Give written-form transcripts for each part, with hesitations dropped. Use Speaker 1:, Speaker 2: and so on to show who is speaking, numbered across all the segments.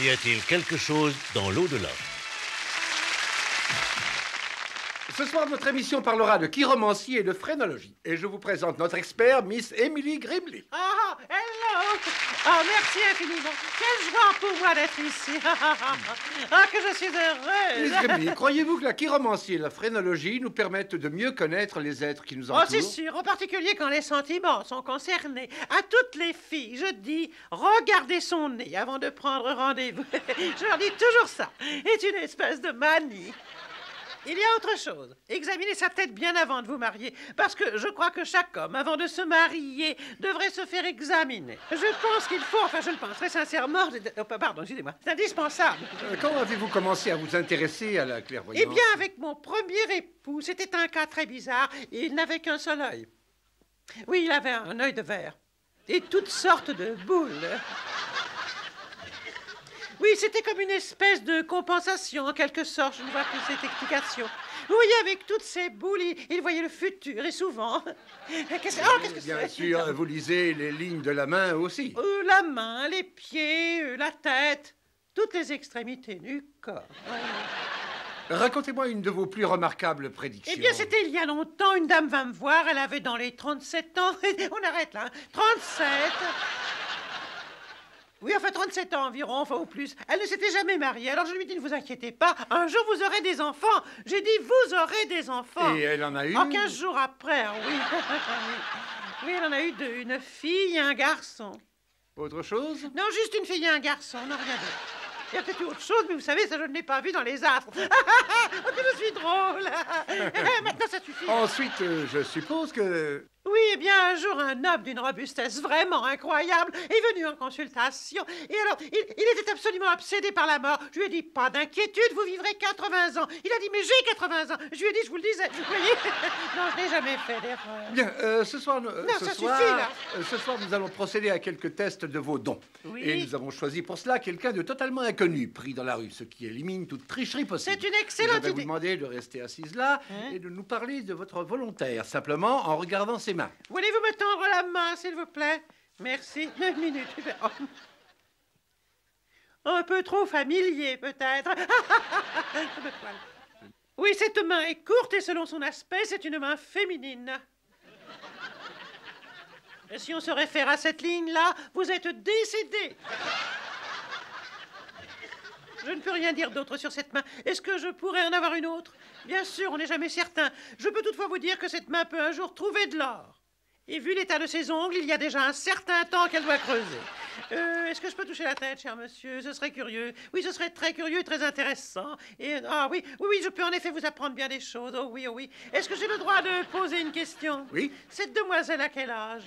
Speaker 1: Y a-t-il quelque chose dans l'au-delà?
Speaker 2: Ce soir, notre émission parlera de chiromancie et de phrénologie. Et je vous présente notre expert, Miss Emily Grimley.
Speaker 3: Ah, hello! Ah, merci infiniment. Quelle joie pour moi d'être ici. Ah, que je suis heureuse.
Speaker 2: Miss Grimley, croyez-vous que la chiromancie et la phrénologie nous permettent de mieux connaître les êtres qui nous entourent?
Speaker 3: Oh, c'est sûr, en particulier quand les sentiments sont concernés. À toutes les filles, je dis, regardez son nez avant de prendre rendez-vous. Je leur dis toujours ça. C'est une espèce de manie. Il y a autre chose. Examinez sa tête bien avant de vous marier. Parce que je crois que chaque homme, avant de se marier, devrait se faire examiner. Je pense qu'il faut, enfin je le pense très sincèrement... Oh, pardon, excusez-moi. C'est indispensable.
Speaker 2: Quand avez-vous commencé à vous intéresser à la clairvoyance?
Speaker 3: Eh bien, avec mon premier époux, c'était un cas très bizarre. Il n'avait qu'un seul œil. Oui, il avait un œil de verre. Et toutes sortes de boules. Oui, c'était comme une espèce de compensation, en quelque sorte. Je ne vois plus cette explication. Vous voyez, avec toutes ces boules, il voyait le futur, et souvent... Qu'est-ce que c'est?
Speaker 2: Bien sûr, vous lisez les lignes de la main aussi.
Speaker 3: La main, les pieds, la tête, toutes les extrémités du corps.
Speaker 2: Racontez-moi une de vos plus remarquables prédictions.
Speaker 3: Eh bien, c'était il y a longtemps. Une dame vint me voir. Elle avait dans les 37 ans. On arrête là. 37. Oui, enfin 37 ans environ, enfin ou plus. Elle ne s'était jamais mariée. Alors je lui dis, ne vous inquiétez pas, un jour vous aurez des enfants. J'ai dit, vous aurez des enfants.
Speaker 2: Et elle en a eu?
Speaker 3: En 15 jours après, oui. Oui, elle en a eu deux, une fille et un garçon.
Speaker 2: Autre chose?
Speaker 3: Non, juste une fille et un garçon, non, rien d'autre. Il y a peut-être eu autre chose, mais vous savez, ça je ne l'ai pas vu dans les astres. Oh, que je suis drôle. Maintenant, ça suffit.
Speaker 2: Ensuite, je suppose que...
Speaker 3: Oui, eh bien, un jour, un homme d'une robustesse vraiment incroyable est venu en consultation. Et alors, il était absolument obsédé par la mort. Je lui ai dit, pas d'inquiétude, vous vivrez 80 ans. Il a dit, mais j'ai 80 ans. Je lui ai dit, je vous le disais. Vous voyez? Non, je n'ai jamais fait d'erreur.
Speaker 2: Bien, ce soir...
Speaker 3: ça suffit, là.
Speaker 2: Ce soir, nous allons procéder à quelques tests de vos dons.
Speaker 3: Oui.
Speaker 2: Et nous avons choisi pour cela quelqu'un de totalement inconnu, pris dans la rue, ce qui élimine toute tricherie possible.
Speaker 3: C'est une excellente
Speaker 2: Je vais vous
Speaker 3: idée.
Speaker 2: demander de rester assise là et de nous parler de votre volontaire, simplement en regardant ses mains.
Speaker 3: Voulez-vous me tendre la main, s'il vous plaît? Merci. 9 minutes. Oh. Un peu trop familier, peut-être. Oui, cette main est courte et selon son aspect, c'est une main féminine. Et si on se réfère à cette ligne-là, vous êtes décédé. Je ne peux rien dire d'autre sur cette main. Est-ce que je pourrais en avoir une autre? Bien sûr, on n'est jamais certain. Je peux toutefois vous dire que cette main peut un jour trouver de l'or. Et vu l'état de ses ongles, il y a déjà un certain temps qu'elle doit creuser. Est-ce que je peux toucher la tête, cher monsieur? Ce serait curieux. Oui, ce serait très curieux et très intéressant. Et, oui, je peux en effet vous apprendre bien des choses. Oh oui. Est-ce que j'ai le droit de poser une question?
Speaker 2: Oui.
Speaker 3: Cette demoiselle à quel âge?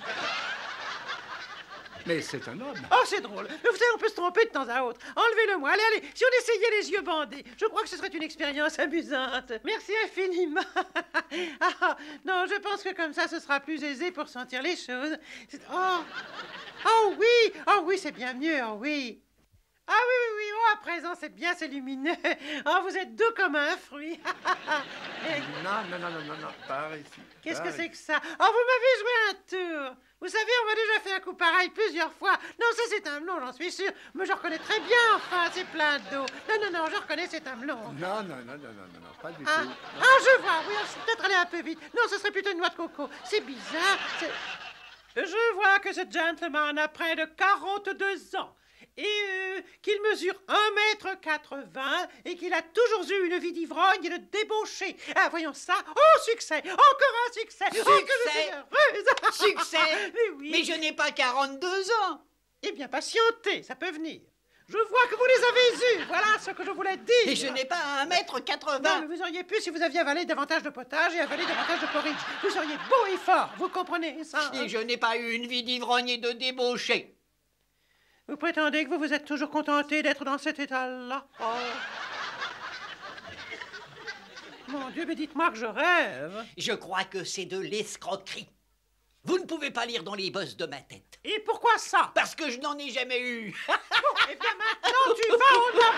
Speaker 2: Mais c'est un homme.
Speaker 3: Oh, c'est drôle. Mais vous savez, on peut se tromper de temps à autre. Enlevez-le-moi. Allez. Si on essayait les yeux bandés, je crois que ce serait une expérience amusante. Merci infiniment. Non, je pense que comme ça, ce sera plus aisé pour sentir les choses. Oh oui, c'est bien mieux, oh oui. Ah oui, oh, à présent, c'est lumineux. Oh, vous êtes doux comme un fruit.
Speaker 2: Non, par ici.
Speaker 3: Qu'est-ce que c'est que ça? Oh, vous m'avez joué un tour. Vous savez, on m'a déjà fait un coup pareil plusieurs fois. Non, ça, c'est un melon, j'en suis sûre. Mais je reconnais très bien, enfin, c'est plein d'eau. Non, je reconnais, c'est un melon.
Speaker 2: Non, pas du tout.
Speaker 3: Je vois, oui, je suis peut-être allé un peu vite. Non, ce serait plutôt une noix de coco. C'est bizarre. Je vois que ce gentleman a près de 42 ans. Et qu'il mesure 1,80 m et qu'il a toujours eu une vie d'ivrogne et de débauché. Ah, voyons ça. Oh, succès. Encore un succès. Oh, que je suis heureuse.
Speaker 4: Succès.
Speaker 3: Oui.
Speaker 4: Mais je n'ai pas 42 ans.
Speaker 3: Eh bien, patientez, ça peut venir. Je vois que vous les avez eus. Voilà ce que je voulais dire.
Speaker 4: Et je n'ai pas 1,80 m.
Speaker 3: Non, mais vous auriez pu si vous aviez avalé davantage de potage et avalé davantage de porridge. Vous seriez beau et fort. Vous comprenez ça?
Speaker 4: Et je n'ai pas eu une vie d'ivrogne et de débauché.
Speaker 3: Vous prétendez que vous vous êtes toujours contenté d'être dans cet état-là? Oh. Mon Dieu, mais dites-moi que je rêve.
Speaker 4: Je crois que c'est de l'escroquerie. Vous ne pouvez pas lire dans les bosses de ma tête.
Speaker 3: Et pourquoi ça?
Speaker 4: Parce que je n'en ai jamais eu.
Speaker 3: Eh bien maintenant, tu vas en avoir.